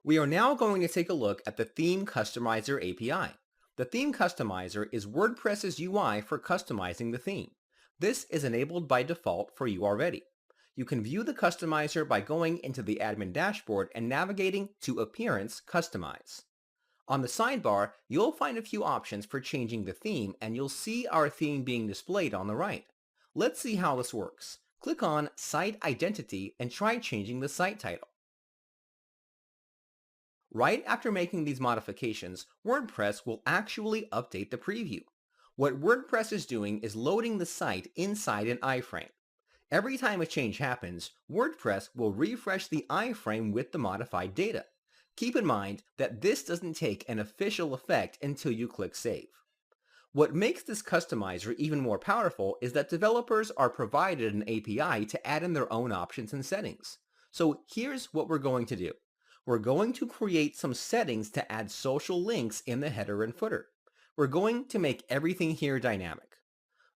We are now going to take a look at the Theme Customizer API. The Theme Customizer is WordPress's UI for customizing the theme. This is enabled by default for you already. You can view the customizer by going into the admin dashboard and navigating to Appearance Customize. On the sidebar, you'll find a few options for changing the theme, and you'll see our theme being displayed on the right. Let's see how this works. Click on Site Identity and try changing the site title. Right after making these modifications, WordPress will actually update the preview. What WordPress is doing is loading the site inside an iframe. Every time a change happens, WordPress will refresh the iframe with the modified data. Keep in mind that this doesn't take an official effect until you click Save. What makes this customizer even more powerful is that developers are provided an API to add in their own options and settings. So here's what we're going to do. We're going to create some settings to add social links in the header and footer. We're going to make everything here dynamic.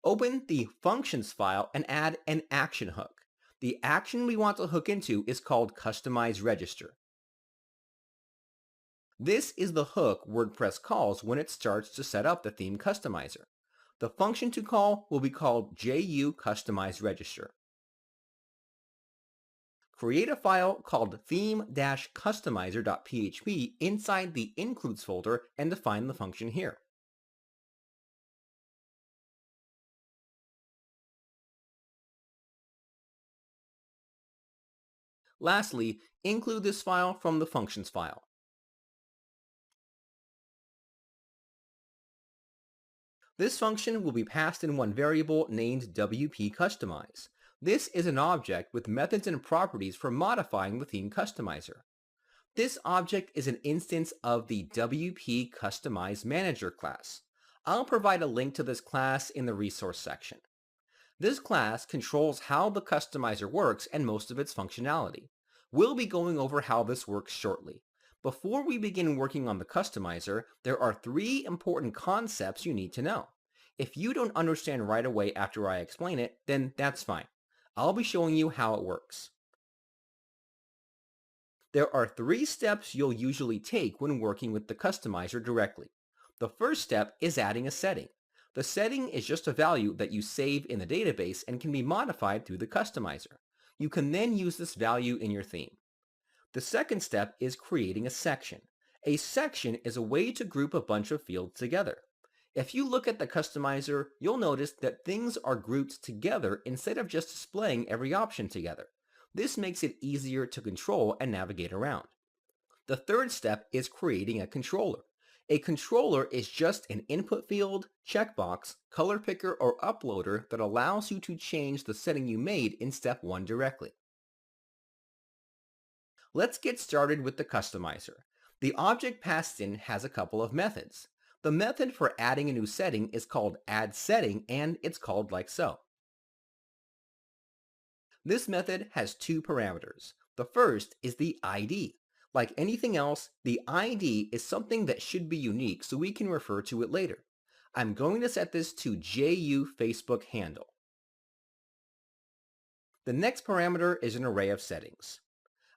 Open the functions file and add an action hook. The action we want to hook into is called Customize Register. This is the hook WordPress calls when it starts to set up the theme customizer. The function to call will be called JU Customize Register. Create a file called theme-customizer.php inside the includes folder and define the function here. Lastly, include this file from the functions file. This function will be passed in one variable named WP Customize. This is an object with methods and properties for modifying the theme customizer. This object is an instance of the WP Customize Manager class. I'll provide a link to this class in the resource section. This class controls how the customizer works and most of its functionality. We'll be going over how this works shortly. Before we begin working on the customizer, there are three important concepts you need to know. If you don't understand right away after I explain it, then that's fine. I'll be showing you how it works. There are three steps you'll usually take when working with the customizer directly. The first step is adding a setting. The setting is just a value that you save in the database and can be modified through the customizer. You can then use this value in your theme. The second step is creating a section. A section is a way to group a bunch of fields together. If you look at the customizer, you'll notice that things are grouped together instead of just displaying every option together. This makes it easier to control and navigate around. The third step is creating a controller. A controller is just an input field, checkbox, color picker, or uploader that allows you to change the setting you made in step 1 directly. Let's get started with the customizer. The object passed in has a couple of methods. The method for adding a new setting is called addSetting, and it's called like so. This method has two parameters. The first is the ID. Like anything else, the ID is something that should be unique so we can refer to it later. I'm going to set this to JU Facebook handle. The next parameter is an array of settings.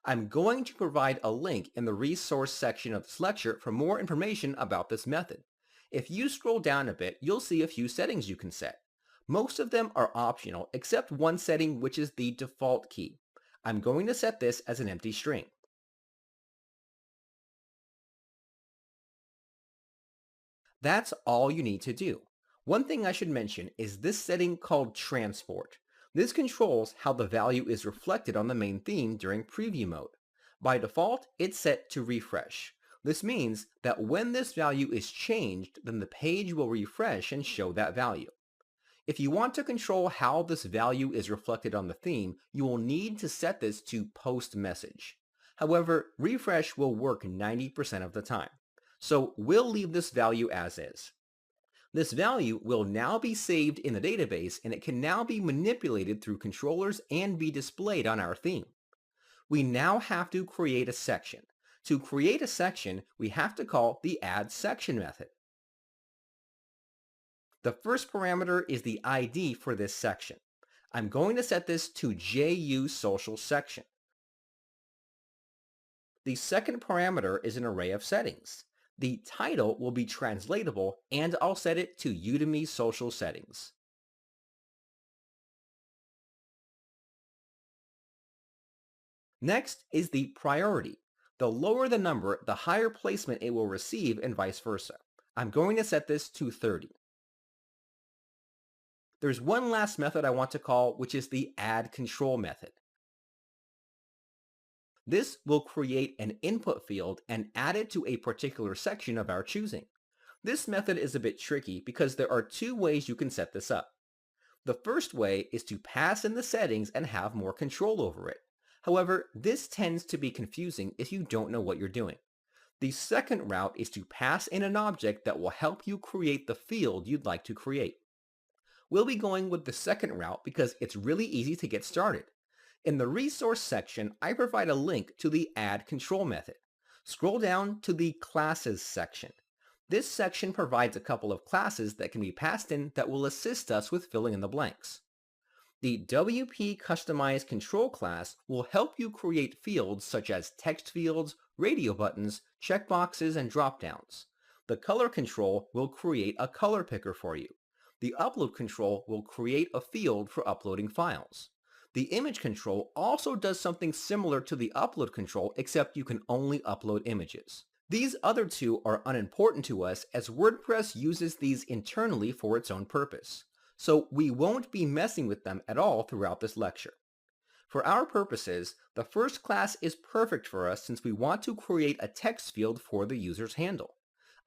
I'm going to provide a link in the resource section of this lecture for more information about this method. If you scroll down a bit, you'll see a few settings you can set. Most of them are optional except one setting, which is the default key. I'm going to set this as an empty string. That's all you need to do. One thing I should mention is this setting called transport. This controls how the value is reflected on the main theme during preview mode. By default, it's set to refresh. This means that when this value is changed, then the page will refresh and show that value. If you want to control how this value is reflected on the theme, you will need to set this to post message. However, refresh will work 90% of the time. So we'll leave this value as is. This value will now be saved in the database, and it can now be manipulated through controllers and be displayed on our theme. We now have to create a section. To create a section, we have to call the addSection method. The first parameter is the ID for this section. I'm going to set this to JU Social Section. The second parameter is an array of settings. The title will be translatable, and I'll set it to Udemy Social Settings. Next is the priority. The lower the number, the higher placement it will receive, and vice versa. I'm going to set this to 30. There's one last method I want to call, which is the add control method. This will create an input field and add it to a particular section of our choosing. This method is a bit tricky because there are two ways you can set this up. The first way is to pass in the settings and have more control over it. However, this tends to be confusing if you don't know what you're doing. The second route is to pass in an object that will help you create the field you'd like to create. We'll be going with the second route because it's really easy to get started. In the resource section, I provide a link to the add control method. Scroll down to the classes section. This section provides a couple of classes that can be passed in that will assist us with filling in the blanks. The WP Customize Control class will help you create fields such as text fields, radio buttons, checkboxes, and dropdowns. The color control will create a color picker for you. The upload control will create a field for uploading files. The image control also does something similar to the upload control, except you can only upload images. These other two are unimportant to us as WordPress uses these internally for its own purpose, so we won't be messing with them at all throughout this lecture. For our purposes, the first class is perfect for us since we want to create a text field for the user's handle.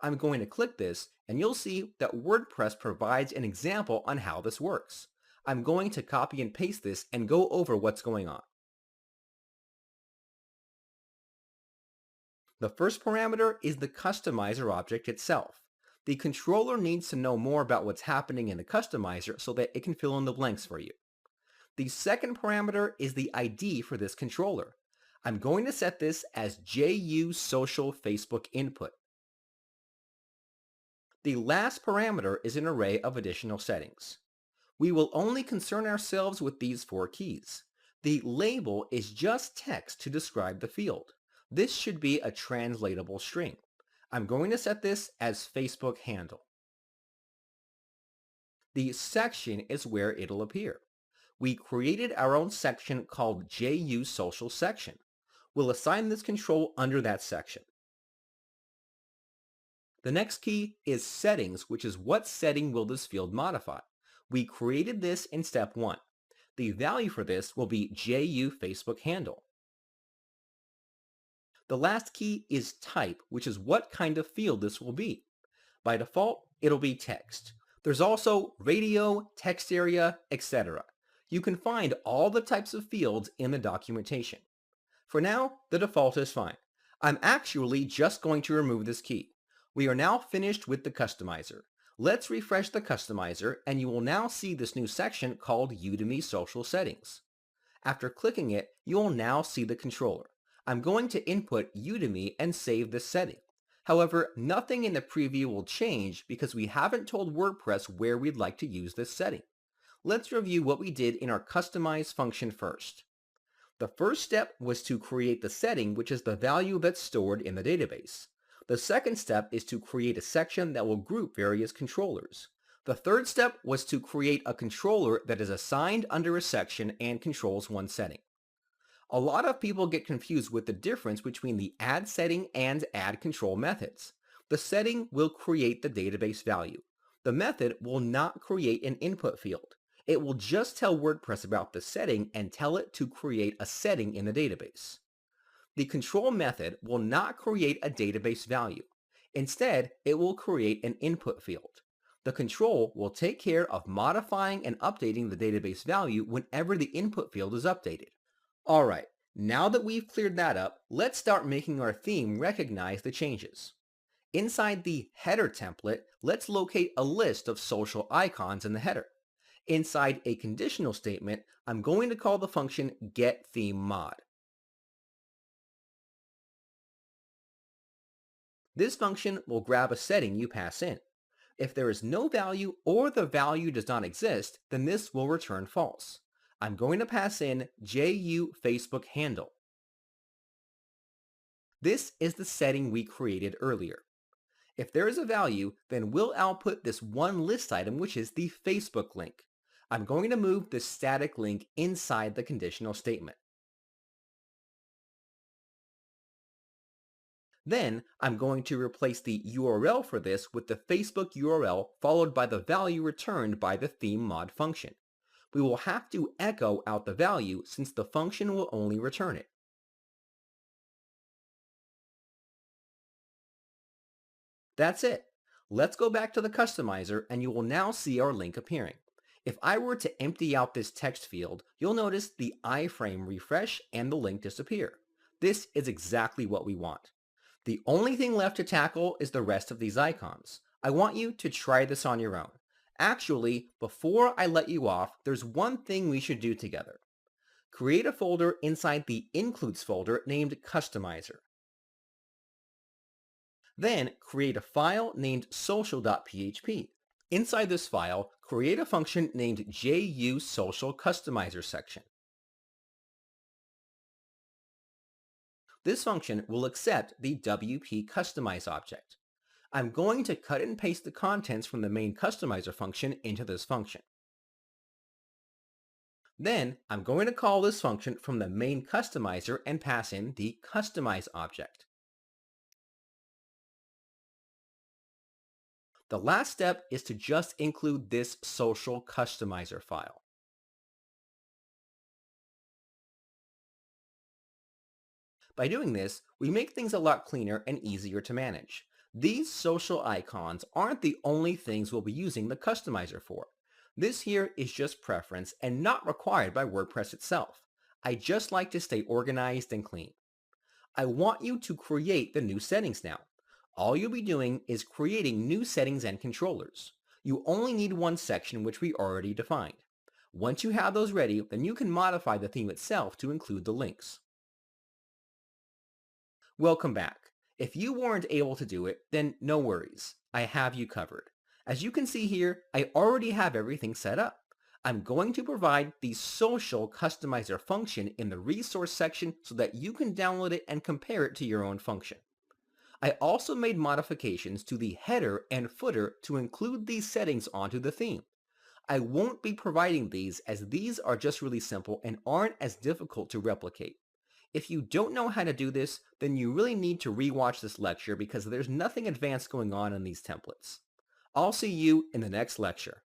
I'm going to click this and you'll see that WordPress provides an example on how this works. I'm going to copy and paste this and go over what's going on. The first parameter is the customizer object itself. The controller needs to know more about what's happening in the customizer so that it can fill in the blanks for you. The second parameter is the ID for this controller. I'm going to set this as JU Social Facebook Input. The last parameter is an array of additional settings. We will only concern ourselves with these four keys. The label is just text to describe the field. This should be a translatable string. I'm going to set this as Facebook handle. The section is where it'll appear. We created our own section called JU Social Section. We'll assign this control under that section. The next key is settings, which is what setting will this field modify. We created this in step 1. The value for this will be JU Facebook handle. The last key is type, which is what kind of field this will be. By default, it'll be text. There's also radio, text area, etc. You can find all the types of fields in the documentation. For now, the default is fine. I'm actually just going to remove this key. We are now finished with the customizer. Let's refresh the customizer and you will now see this new section called Udemy Social Settings. After clicking it, you will now see the controller. I'm going to input Udemy and save this setting. However, nothing in the preview will change because we haven't told WordPress where we'd like to use this setting. Let's review what we did in our customize function first. The first step was to create the setting, which is the value that's stored in the database. The second step is to create a section that will group various controllers. The third step was to create a controller that is assigned under a section and controls one setting. A lot of people get confused with the difference between the add setting and add control methods. The setting will create the database value. The method will not create an input field. It will just tell WordPress about the setting and tell it to create a setting in the database. The control method will not create a database value. Instead, it will create an input field. The control will take care of modifying and updating the database value whenever the input field is updated. Alright, now that we've cleared that up, let's start making our theme recognize the changes. Inside the header template, let's locate a list of social icons in the header. Inside a conditional statement, I'm going to call the function getThemeMod. This function will grab a setting you pass in. If there is no value or the value does not exist, then this will return false. I'm going to pass in JU Facebook handle. This is the setting we created earlier. If there is a value, then we'll output this one list item, which is the Facebook link. I'm going to move the static link inside the conditional statement. Then I'm going to replace the URL for this with the Facebook URL followed by the value returned by the theme mod function. We will have to echo out the value since the function will only return it. That's it. Let's go back to the customizer and you will now see our link appearing. If I were to empty out this text field, you'll notice the iframe refresh and the link disappear. This is exactly what we want. The only thing left to tackle is the rest of these icons. I want you to try this on your own. Actually, before I let you off, there's one thing we should do together. Create a folder inside the Includes folder named Customizer. Then create a file named social.php. Inside this file, create a function named JUSocialCustomizer This function will accept the WP Customize object. I'm going to cut and paste the contents from the main customizer function into this function. Then I'm going to call this function from the main customizer and pass in the Customize object. The last step is to just include this social customizer file. By doing this, we make things a lot cleaner and easier to manage. These social icons aren't the only things we'll be using the customizer for. This here is just preference and not required by WordPress itself. I just like to stay organized and clean. I want you to create the new settings now. All you'll be doing is creating new settings and controllers. You only need one section which we already defined. Once you have those ready, then you can modify the theme itself to include the links. Welcome back. If you weren't able to do it, then no worries. I have you covered. As you can see here, I already have everything set up. I'm going to provide the social customizer function in the resource section so that you can download it and compare it to your own function. I also made modifications to the header and footer to include these settings onto the theme. I won't be providing these as these are just really simple and aren't as difficult to replicate. If you don't know how to do this, then you really need to rewatch this lecture because there's nothing advanced going on in these templates. I'll see you in the next lecture.